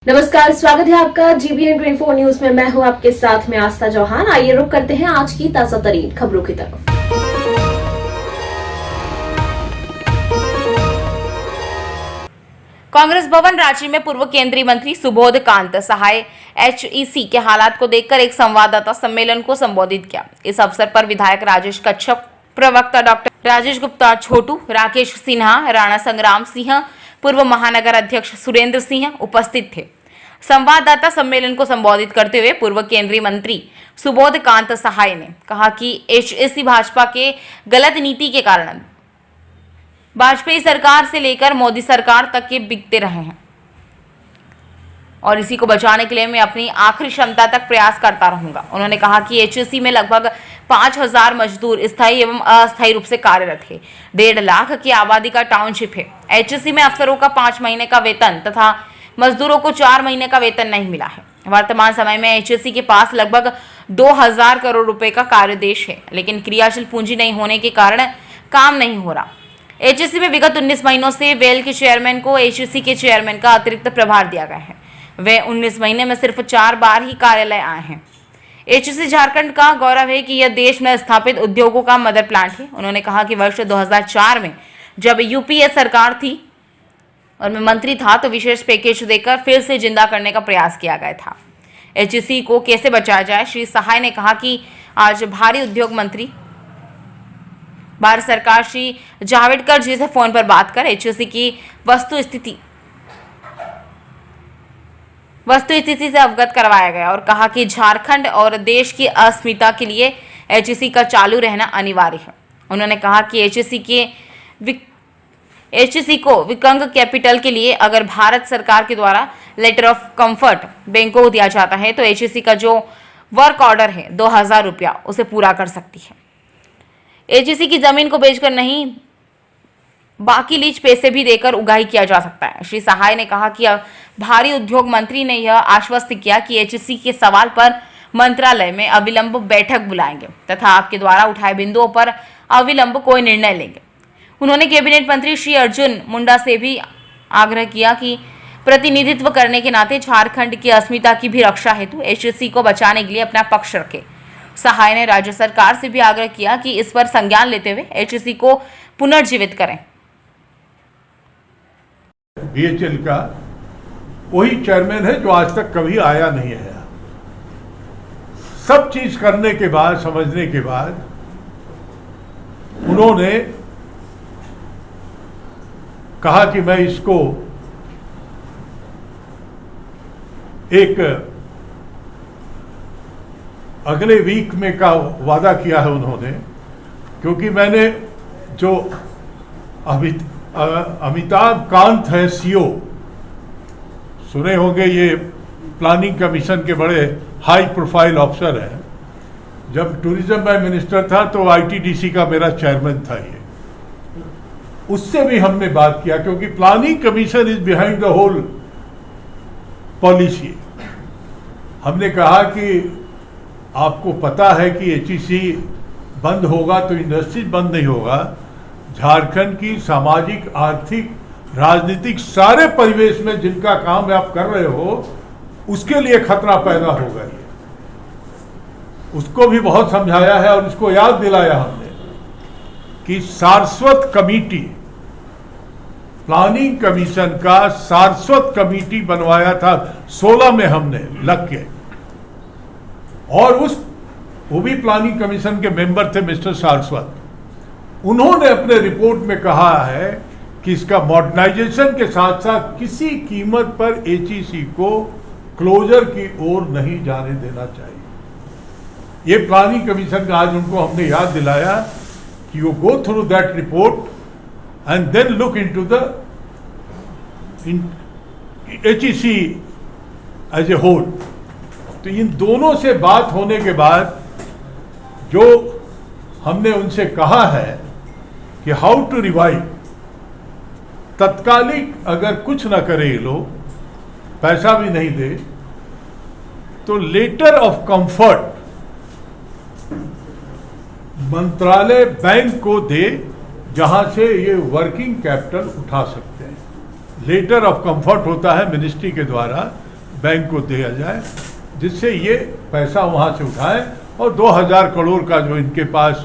नमस्कार, स्वागत है आपका GBN 24 न्यूज में। मैं हूं आपके साथ में आस्था चौहान। आइए रुक करते हैं आज की ताजा तरीन खबरों की तरफ। कांग्रेस भवन रांची में पूर्व केंद्रीय मंत्री सुबोध कांत सहाय HEC के हालात को देखकर एक संवाददाता सम्मेलन को संबोधित किया। इस अवसर पर विधायक राजेश कच्छप, प्रवक्ता डॉक्टर राजेश गुप्ता छोटू, राकेश सिन्हा, राणा संग्राम सिंह, पूर्व महानगर अध्यक्ष सुरेंद्र सिंह उपस्थित थे। संवाददाता सम्मेलन को संबोधित करते हुए पूर्व केंद्रीय मंत्री सुबोध कांत सहाय ने कहा कि HEC भाजपा के गलत नीति के कारण वाजपेयी सरकार से लेकर मोदी सरकार तक के बिकते रहे हैं और इसी को बचाने के लिए मैं अपनी आखिरी क्षमता तक प्रयास करता रहूंगा। उन्होंने कहा कि HEC में लगभग 5000 मजदूर स्थायी एवं अस्थायी रूप से कार्यरत है। 1.5 लाख की आबादी का टाउनशिप है। HEC में अफसरों का 5 महीने का वेतन तथा मजदूरों को 4 महीने का वेतन नहीं मिला है। वर्तमान समय में HEC के पास लगभग 2000 करोड़ रुपए का कार्यदेश है, लेकिन क्रियाशील पूंजी नहीं होने के कारण काम नहीं हो रहा। HEC में विगत 19 महीनों से वेल के चेयरमैन को HEC के चेयरमैन का अतिरिक्त प्रभार दिया गया है। वे 19 महीने में सिर्फ 4 बार ही कार्यालय आए हैं। HEC झारखंड का गौरव है कि यह देश में स्थापित उद्योगों का मदर प्लांट है। उन्होंने कहा कि वर्ष 2004 में जब UPA सरकार थी और मैं मंत्री था तो विशेष पैकेज देकर फिर से जिंदा करने का प्रयास किया गया था। HEC को कैसे बचाया जाए, श्री सहाय ने कहा कि आज भारी उद्योग मंत्री भारत सरकार श्री जावड़ेकर जी से फोन पर बात कर HEC की वस्तु स्थिति से अवगत करवाया गया और कहा कि झारखंड और देश की अस्मिता के लिए HEC का चालू रहना अनिवार्य है। उन्होंने कहा कि HEC को विकंग कैपिटल के लिए अगर भारत सरकार के द्वारा लेटर ऑफ कंफर्ट बैंक को दिया जाता है तो HEC का जो वर्क ऑर्डर है 2000 रुपया उसे पूरा कर सकती है। HEC की जमीन को बेचकर नहीं, बाकी लीज पैसे भी देकर उगाही किया जा सकता है। श्री सहाय ने कहा कि भारी उद्योग मंत्री ने यह आश्वस्त किया कि HEC के सवाल पर मंत्रालय में अविलंब बैठक बुलाएंगे तथा आपके द्वारा उठाए बिंदुओं पर अविलंब कोई निर्णय लेंगे। उन्होंने कैबिनेट मंत्री श्री अर्जुन मुंडा से भी आग्रह किया कि प्रतिनिधित्व करने के नाते झारखंड की अस्मिता की भी रक्षा हेतु HEC को बचाने के लिए अपना पक्ष रखे। सहाय ने राज्य सरकार से भी आग्रह किया कि इस पर संज्ञान लेते हुए HEC को पुनर्जीवित करें। BHL का वही चेयरमैन है जो आज तक कभी आया नहीं है। सब चीज करने के बाद, समझने के बाद उन्होंने कहा कि मैं इसको एक अगले वीक में का वादा किया है उन्होंने, क्योंकि मैंने जो अमिताभ कांत है CEO, सुने होंगे, ये प्लानिंग कमीशन के बड़े हाई प्रोफाइल ऑफिसर हैं। जब टूरिज्म में मिनिस्टर था तो ITDC का मेरा चेयरमैन था ये। उससे भी हमने बात किया क्योंकि planning commission is behind the whole policy. हमने कहा कि आपको पता है कि HEC बंद होगा तो इंडस्ट्री बंद नहीं होगा। झारखंड की सामाजिक, आर्थिक, राजनीतिक सारे परिवेश में जिनका काम आप कर रहे हो उसके लिए खतरा पैदा होगा। ये उसको भी बहुत समझाया है और उसको याद दिलाया हमने कि सारस्वत कमेटी, प्लानिंग कमीशन का सारस्वत कमेटी बनवाया था 16 में हमने लग के, और वो भी प्लानिंग कमीशन के मेंबर थे मिस्टर सारस्वत। उन्होंने अपने रिपोर्ट में कहा है कि इसका मॉडर्नाइजेशन के साथ साथ किसी कीमत पर HEC को क्लोजर की ओर नहीं जाने देना चाहिए। ये प्लानिंग कमीशन का आज उनको हमने याद दिलाया कि you go through that report and then look into the HEC as a whole. तो इन दोनों से बात होने के बाद जो हमने उनसे कहा है कि हाउ टू रिवाइव, तत्कालिक अगर कुछ ना करे ये लोग, पैसा भी नहीं दे, तो लेटर ऑफ कंफर्ट मंत्रालय बैंक को दे जहां से ये वर्किंग कैपिटल उठा सकते हैं। लेटर ऑफ कंफर्ट होता है मिनिस्ट्री के द्वारा बैंक को दिया जाए, जिससे ये पैसा वहाँ से उठाएं और 2000 करोड़ का जो इनके पास